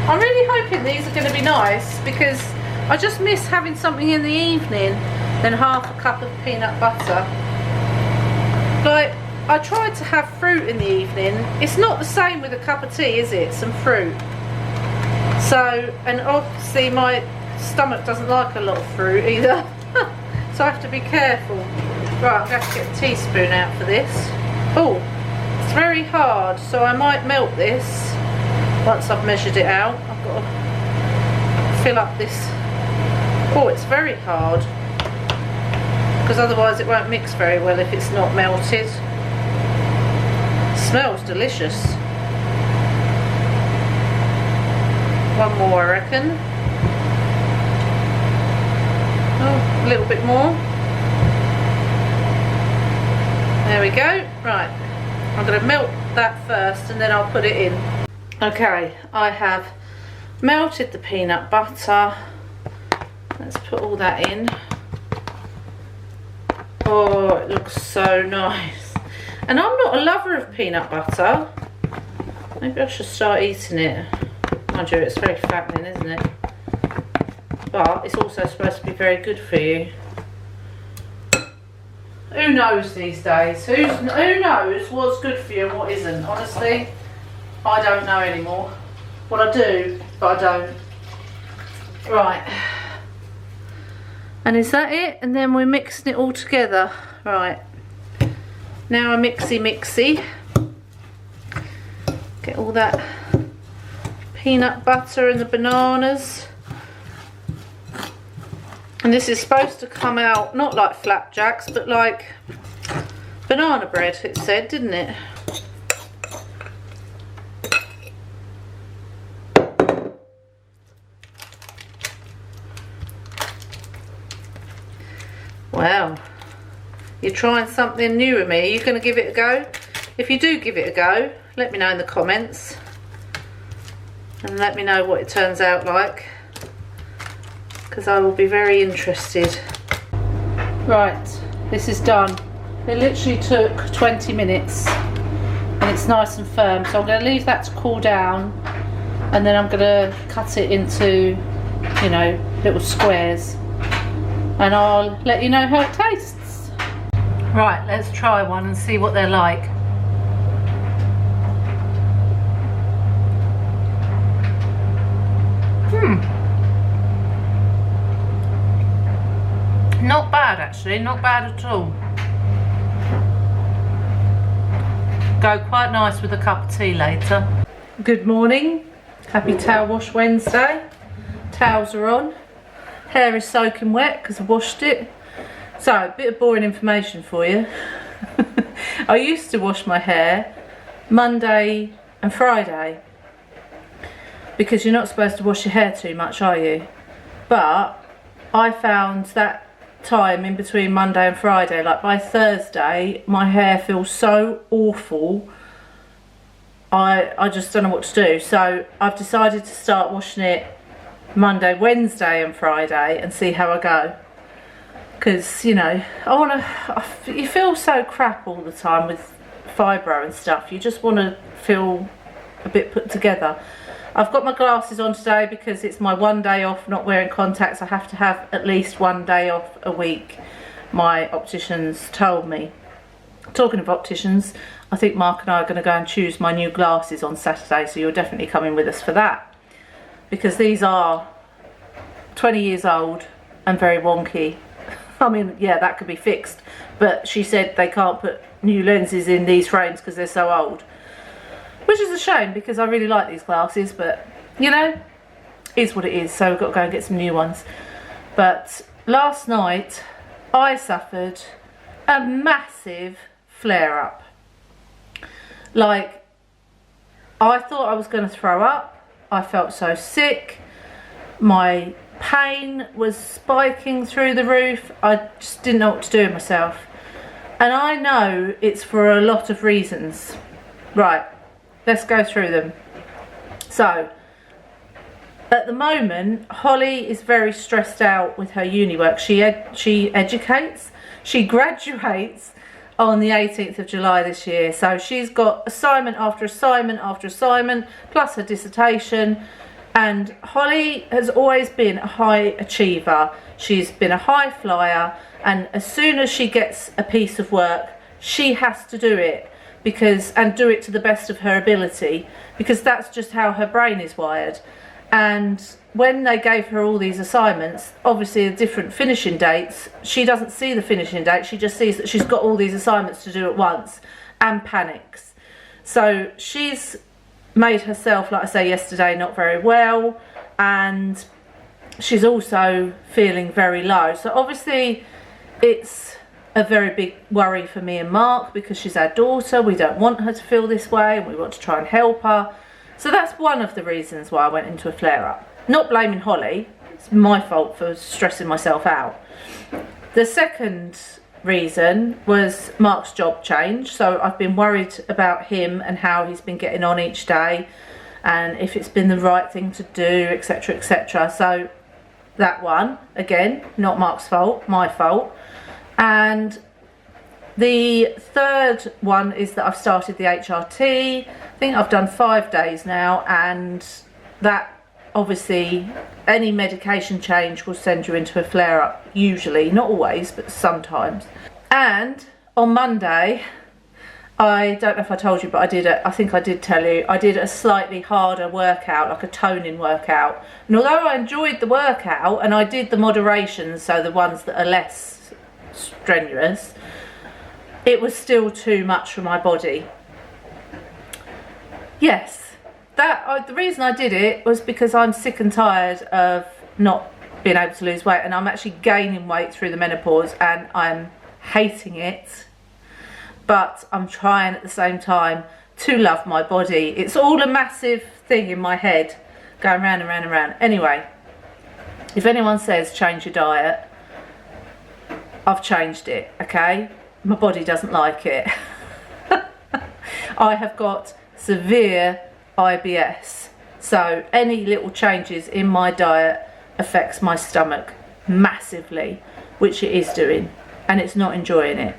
I'm really hoping these are going to be nice, because I just miss having something in the evening. Then half a cup of peanut butter. Like, I tried to have fruit in the evening. It's not the same with a cup of tea, is it? Some fruit. So, and obviously my stomach doesn't like a lot of fruit either. So I have to be careful. Right, I'm going to have to get a teaspoon out for this. Oh, it's very hard, so I might melt this once I've measured it out. I've got to fill up this. Oh, it's very hard, because otherwise it won't mix very well if it's not melted. Smells delicious. 1 more, I reckon. Oh, a little bit more. There we go. Right, I'm going to melt that first and then I'll put it in. Okay, I have melted the peanut butter. Let's put all that in. Oh, it looks so nice. And I'm not a lover of peanut butter. Maybe I should start eating it. Mind you, it's very fattening, isn't it? But it's also supposed to be very good for you. Who knows these days? Who knows what's good for you and what isn't? Honestly, I don't know anymore. Well, I do, but I don't. Right. And is that it? And then we're mixing it all together. Right. Now a mixy. Get all that peanut butter and the bananas. And this is supposed to come out not like flapjacks, but like banana bread, it said, didn't it? Wow, you're trying something new with me. Are you going to give it a go? If you do give it a go, let me know in the comments and let me know what it turns out like, because I will be very interested. Right, this is done. It literally took 20 minutes and it's nice and firm, so I'm going to leave that to cool down and then I'm going to cut it into, you know, little squares. And I'll let you know how it tastes. Right, let's try one and see what they're like. Not bad actually, not bad at all. Go quite nice with a cup of tea later. Good morning, happy Towel Wash Wednesday. Towels are on, hair is soaking wet because I washed it. So, a bit of boring information for you. I used to wash my hair Monday and Friday because you're not supposed to wash your hair too much, are you? But I found that time in between Monday and Friday, like by Thursday, my hair feels so awful. I just don't know what to do. So I've decided to start washing it Monday, Wednesday and Friday and see how I go. Because, you know, you feel so crap all the time with fibro and stuff. You just want to feel a bit put together. I've got my glasses on today because it's my one day off not wearing contacts. I have to have at least one day off a week, my opticians told me. Talking of opticians, I think Mark and I are going to go and choose my new glasses on Saturday, so you're definitely coming with us for that. Because these are 20 years old and very wonky. I mean, yeah, that could be fixed, but she said they can't put new lenses in these frames because they're so old. Which is a shame because I really like these glasses, but you know, is what it is, so we've got to go and get some new ones. But last night I suffered a massive flare up. Like, I thought I was going to throw up. I felt so sick. My pain was spiking through the roof. I just didn't know what to do with myself. And I know it's for a lot of reasons. Right. Let's go through them. So, at the moment, Holly is very stressed out with her uni work. She educates. She graduates on the 18th of July this year. So she's got assignment after assignment after assignment, plus her dissertation. And Holly has always been a high achiever. She's been a high flyer. And as soon as she gets a piece of work, she has to do it. And do it to the best of her ability, because that's just how her brain is wired. And when they gave her all these assignments, obviously the different finishing dates, she doesn't see the finishing date, she just sees that she's got all these assignments to do at once and panics. So she's made herself, like I say yesterday, not very well, and she's also feeling very low. So obviously it's a very big worry for me and Mark because she's our daughter. We don't want her to feel this way and we want to try and help her. So that's one of the reasons why I went into a flare-up. Not blaming Holly, it's my fault for stressing myself out. The second reason was Mark's job change. So I've been worried about him and how he's been getting on each day and if it's been the right thing to do, etc, etc. So that one, again, not Mark's fault, my fault. And the third one is that I've started the HRT. I think I've done 5 days now, and that obviously any medication change will send you into a flare-up, usually, not always, but sometimes. And on Monday, I don't know if I told you, but I think I did tell you, I did a slightly harder workout, like a toning workout. And although I enjoyed the workout and I did the moderations, so the ones that are less strenuous, it was still too much for my body. Yes, the reason I did it was because I'm sick and tired of not being able to lose weight, and I'm actually gaining weight through the menopause and I'm hating it, but I'm trying at the same time to love my body. It's all a massive thing in my head going round and round and round. Anyway, if anyone says change your diet, I've changed it, okay? My body doesn't like it. I have got severe IBS, so any little changes in my diet affects my stomach massively, which it is doing, and it's not enjoying it.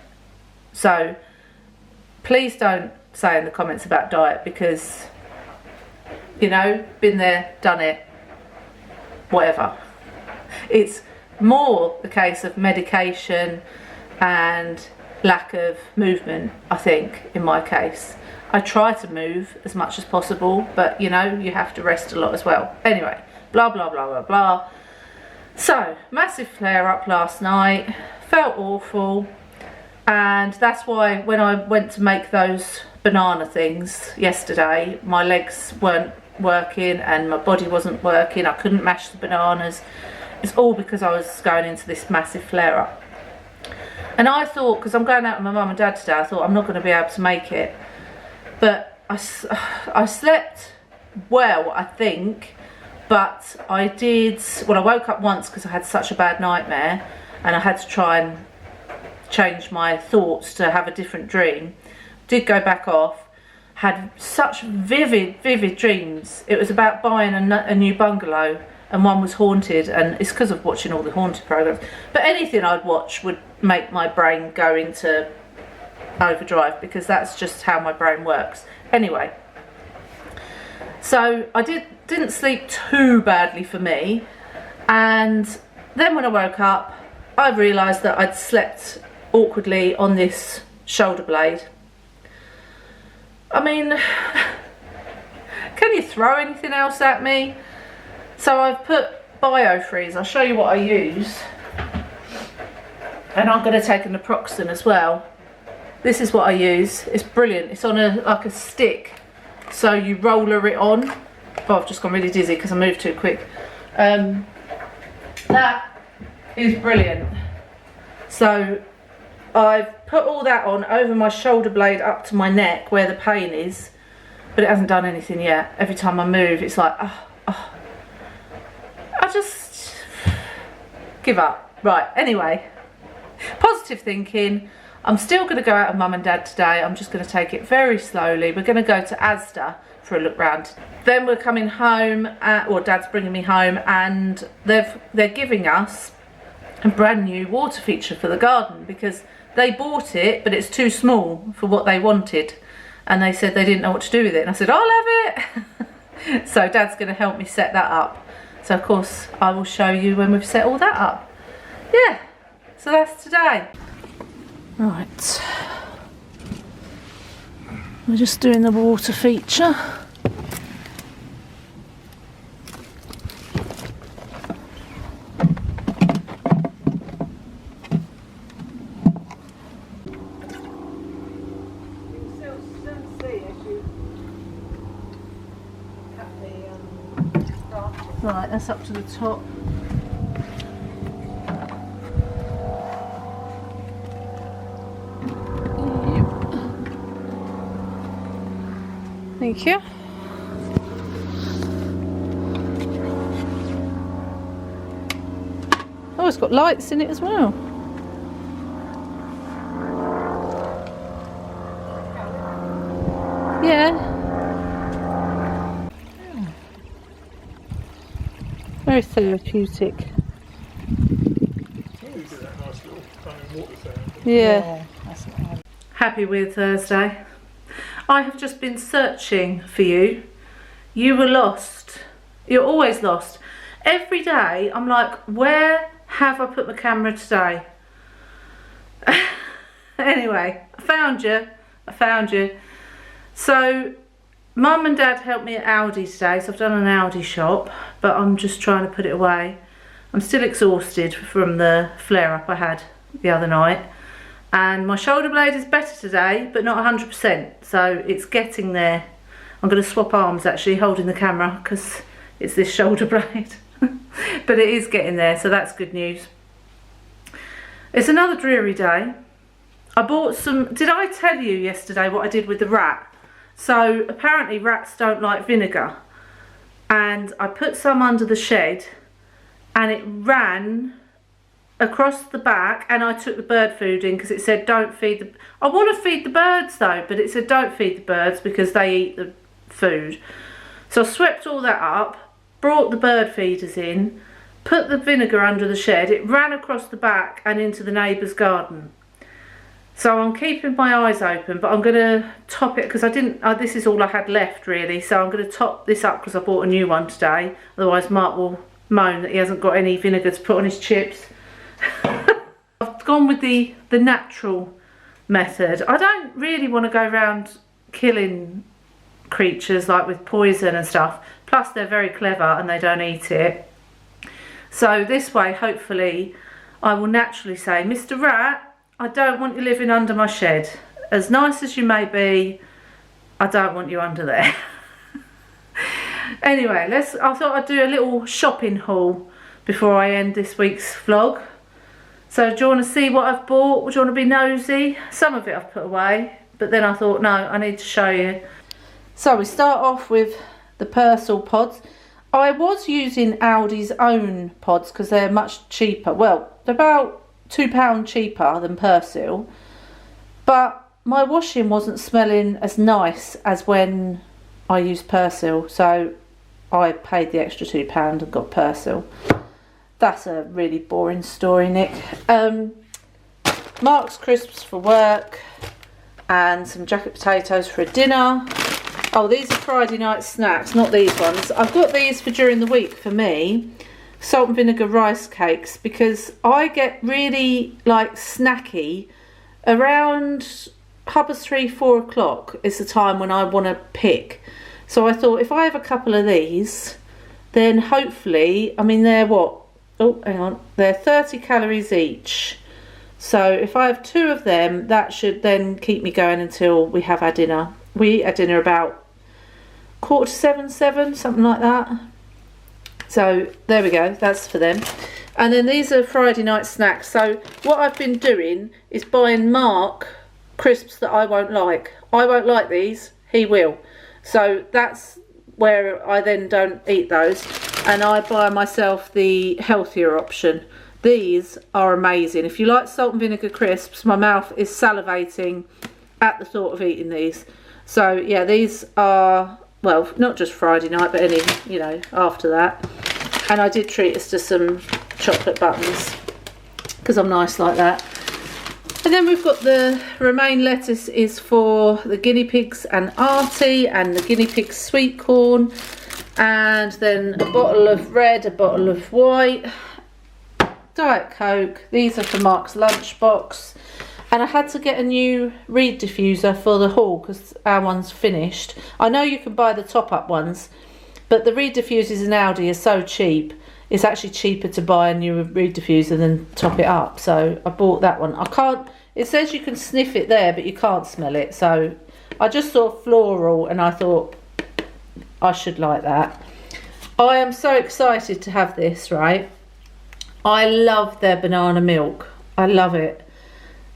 So please don't say in the comments about diet, because, you know, been there, done it, whatever. It's more the case of medication and lack of movement, I think, in my case. I try to move as much as possible, but you know, you have to rest a lot as well. Anyway, blah, blah, blah, blah, blah. So, massive flare up last night, felt awful, and that's why when I went to make those banana things yesterday, my legs weren't working and my body wasn't working. I couldn't mash the bananas. It's all because I was going into this massive flare up. And I thought, because I'm going out with my mum and dad today, I thought I'm not going to be able to make it. But I slept well, I think, but I did, well, I woke up once because I had such a bad nightmare and I had to try and change my thoughts to have a different dream. Did go back off, had such vivid dreams. It was about buying a new bungalow, and one was haunted, and it's because of watching all the haunted programs. But anything I'd watch would make my brain go into overdrive, because that's just how my brain works. Anyway, so I didn't sleep too badly for me, and then when I woke up, I realised that I'd slept awkwardly on this shoulder blade. I mean, can you throw anything else at me? So I've put biofreeze. I'll show you what I use. And I'm going to take an naproxen as well. This is what I use. It's brilliant. It's on like a stick. So you roller it on. Oh, I've just gone really dizzy because I moved too quick. That is brilliant. So I've put all that on over my shoulder blade up to my neck where the pain is. But it hasn't done anything yet. Every time I move, it's like, oh. I just give up. Right, anyway, positive thinking. I'm still going to go out with mum and dad today. I'm just going to take it very slowly. We're going to go to Asda for a look round. Then we're coming home, or dad's bringing me home, and they're giving us a brand new water feature for the garden, because they bought it but it's too small for what they wanted, and they said they didn't know what to do with it, and I said I'll have it. So dad's going to help me set that up. So of course I will show you when we've set all that up. Yeah, so that's today. Right, we're just doing the water feature. Right, that's up to the top. Thank you. Oh, it's got lights in it as well. Yeah. Very therapeutic. Yeah. Happy with Thursday. I have just been searching for you. You were lost. You're always lost. Every day I'm like, where have I put my camera today? Anyway, I found you. So mum and dad helped me at Aldi today, so I've done an Aldi shop, but I'm just trying to put it away. I'm still exhausted from the flare up I had the other night, and my shoulder blade is better today, but not 100%, so it's getting there. I'm going to swap arms actually, holding the camera, because it's this shoulder blade. But it is getting there, so that's good news. It's another dreary day. I bought some, did I tell you yesterday what I did with the rat? So apparently rats don't like vinegar, and I put some under the shed and it ran across the back, and I took the bird food in because it said don't feed the, I want to feed the birds though, but it said don't feed the birds because they eat the food. So I swept all that up, brought the bird feeders in, put the vinegar under the shed, it ran across the back and into the neighbour's garden. So I'm keeping my eyes open, but I'm going to top it because I didn't, this is all I had left really, so I'm going to top this up because I bought a new one today, otherwise Mark will moan that he hasn't got any vinegar to put on his chips. I've gone with the natural method. I don't really want to go around killing creatures like with poison and stuff. Plus they're very clever and they don't eat it. So this way, hopefully, I will naturally say, Mr. Rat, I don't want you living under my shed. As nice as you may be, I don't want you under there. Anyway, I thought I'd do a little shopping haul before I end this week's vlog. So do you want to see what I've bought? Do you want to be nosy? Some of it I've put away, but then I thought, no, I need to show you. So we start off with the Persil pods. I was using Aldi's own pods because they're much cheaper. Well, they're about £2 cheaper than Persil. But my washing wasn't smelling as nice as when I used Persil. So I paid the extra £2 and got Persil. That's a really boring story, Nick. Mark's crisps for work and some jacket potatoes for a dinner. Oh, these are Friday night snacks, not these ones. I've got these for during the week for me. Salt and vinegar rice cakes, because I get really like snacky around 3-4 o'clock is the time when I want to pick. So I thought if I have a couple of these, then hopefully, I mean they're what? Oh, hang on. They're 30 calories each. So if I have 2 of them, that should then keep me going until we have our dinner. We eat our dinner about 6:45, 7, something like that. So there we go, that's for them. And then these are Friday night snacks. So what I've been doing is buying Mark crisps that I won't like. I won't like these, he will. So that's where I then don't eat those. And I buy myself the healthier option. These are amazing. If you like salt and vinegar crisps, my mouth is salivating at the thought of eating these. So yeah, these are, well, not just Friday night, but any, you know, after that. And I did treat us to some chocolate buttons because I'm nice like that. And then we've got the romaine lettuce is for the guinea pigs and Artie, and the guinea pig sweet corn. And then a bottle of red, a bottle of white, Diet Coke. These are for Mark's lunchbox. And I had to get a new reed diffuser for the haul because our one's finished. I know you can buy the top-up ones, but the reed diffusers in Aldi are so cheap. It's actually cheaper to buy a new reed diffuser than top it up. So I bought that one. I can't, it says you can sniff it there, but you can't smell it. So I just saw floral and I thought I should like that. I am so excited to have this, right? I love their banana milk. I love it.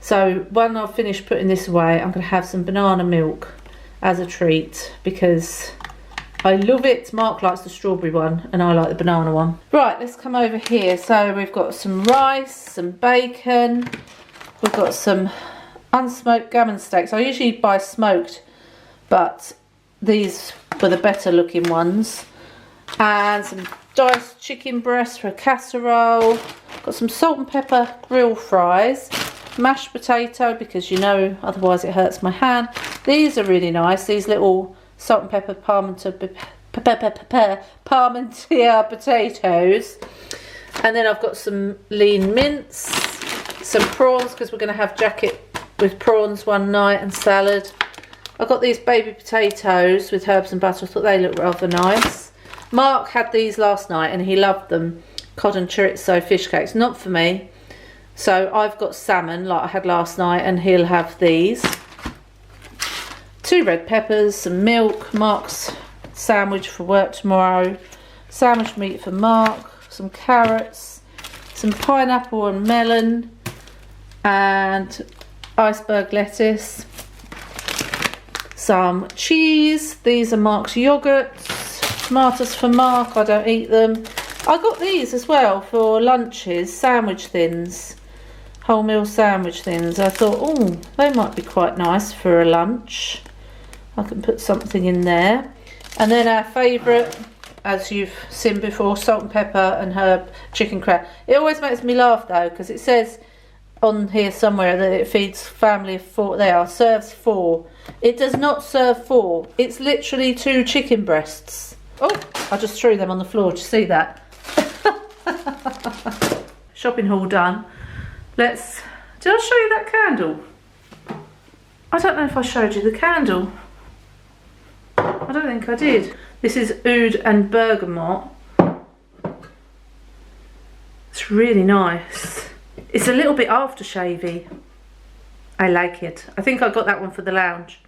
So when I've finished putting this away, I'm going to have some banana milk as a treat because I love it. Mark likes the strawberry one and I like the banana one. Right, let's come over here. So we've got some rice, some bacon. We've got some unsmoked gammon steaks. I usually buy smoked, but these were the better looking ones. And some diced chicken breast for a casserole. Got some salt and pepper grill fries. Mashed potato, because you know otherwise it hurts my hand. These are really nice, these little salt and pepper Parmentier potatoes. And then I've got some lean mince, some prawns because we're going to have jacket with prawns one night and salad. I've got these baby potatoes with herbs and butter. I thought they looked rather nice. Mark had these last night and he loved them. Cod and chorizo fish cakes, not for me. So I've got salmon like I had last night and he'll have these. 2 red peppers, some milk, Mark's sandwich for work tomorrow, sandwich meat for Mark, some carrots, some pineapple and melon, and iceberg lettuce, some cheese. These are Mark's yogurts, tomatoes for Mark, I don't eat them. I got these as well for lunches, sandwich thins. Wholemeal sandwich thins. I thought, oh, they might be quite nice for a lunch. I can put something in there. And then our favourite, as you've seen before, salt and pepper and herb chicken crab. It always makes me laugh though, because it says on here somewhere that it feeds family of 4. Serves 4. It does not serve 4. It's literally 2 chicken breasts. Oh, I just threw them on the floor. Did you see that? Shopping haul done. Did I show you that candle? I don't know if I showed you the candle. I don't think I did. This is Oud and Bergamot. It's really nice. It's a little bit aftershavey. I like it. I think I got that one for the lounge.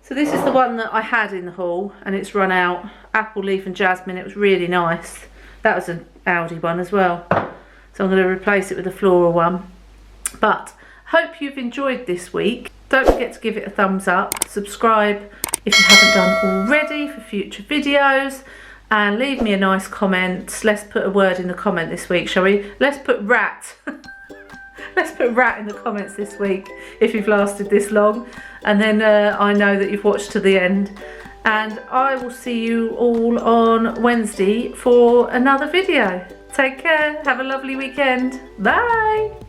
So this is the one that I had in the haul and it's run out. Apple leaf and jasmine. It was really nice. That was an Aldi one as well. So I'm going to replace it with a floral one. But hope you've enjoyed this week. Don't forget to give it a thumbs up. Subscribe if you haven't done already for future videos. And leave me a nice comment. Let's put a word in the comment this week, shall we? Let's put rat. Let's put rat in the comments this week if you've lasted this long. And then I know that you've watched to the end. And I will see you all on Wednesday for another video. Take care. Have a lovely weekend. Bye.